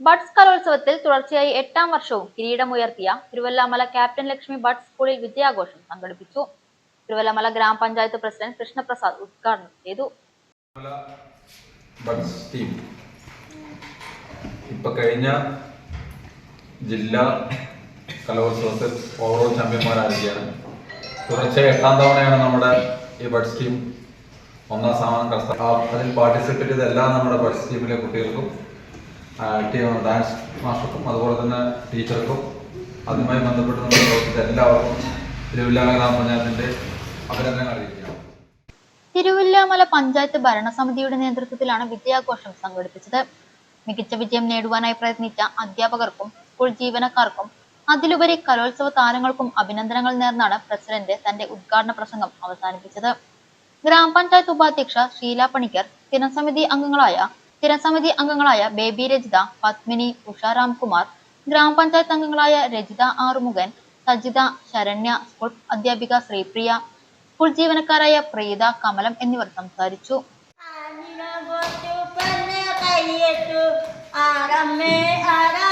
Buds കലോത്സവത്തിൽ തുടർച്ചയായി 8ാം വർഷവും കിരീടമുയർത്തിയ തിരുവല്ലാമല ക്യാപ്റ്റൻ ലക്ഷ്മി ബഡ്സ് സ്കൂളിൽ വിജയാഘോഷം സംഘടിപ്പിച്ചു. തിരുവല്ലാമല ഗ്രാമപഞ്ചായത്ത് പ്രസിഡന്റ് കൃഷ്ണപ്രസാദ് ഉദ്ഘാടനം ചെയ്തു. ഇപ്പൊ കഴിഞ്ഞ ജില്ലാ കലോത്സവത്തിൽ ഓവറോൾ ചാമ്പ്യന്മാരായിരിക്കുകയാണ്. തുടർച്ചയായി 8ാം തവണയാണ് നമ്മുടെ ഈ ബഡ്സ് ടീം 1ാം സ്ഥാനം കരസ്ഥമാക്കിയത്. അതിൽ പാർട്ടിസിപ്പേറ്റ് ചെയ്ത എല്ലാ നമ്മുടെ ബഡ്സ് ടീമിലെ കുട്ടികൾക്കും ഡാൻസ് മാസ്റ്റർക്കും അതുപോലെ തന്നെ ടീച്ചർക്കും അതുമായി ബന്ധപ്പെട്ട് നമ്മൾ പ്രവർത്തിച്ച എല്ലാവർക്കും തിരുവല്ലാമല ഗ്രാമപഞ്ചായത്തിന്റെ അഭിനന്ദനങ്ങൾ അറിയിക്കുകയാണ്. തിരുവല്ലാമല പഞ്ചായത്ത് ഭരണസമിതിയുടെ നേതൃത്വത്തിലാണ് വിജയാഘോഷം സംഘടിപ്പിച്ചത്. മികച്ച വിജയം നേടുവാനായി പ്രയത്നിച്ച അധ്യാപകർക്കും സ്കൂൾ ജീവനക്കാർക്കും അതിലുപരി കലോത്സവ താരങ്ങൾക്കും അഭിനന്ദനങ്ങൾ നേർന്നാണ് പ്രസിഡന്റ് തന്റെ ഉദ്ഘാടന പ്രസംഗം അവസാനിപ്പിച്ചത്. ഗ്രാമപഞ്ചായത്ത് ഉപാധ്യക്ഷ ഷീല പണിക്കർ, സ്ഥിരം സമിതി അംഗങ്ങളായ ബേബി രജിത, പത്മിനി, ഉഷ രാംകുമാർ, ഗ്രാമപഞ്ചായത്ത് അംഗങ്ങളായ രജിത ആറുമുഖൻ, സജിത, ശരണ്യ, സ്കൂൾ അധ്യാപിക ശ്രീപ്രിയ, സ്കൂൾ ജീവനക്കാരായ പ്രീത, കമലം എന്നിവർ സംസാരിച്ചു. ആരമ്മേ ആരാ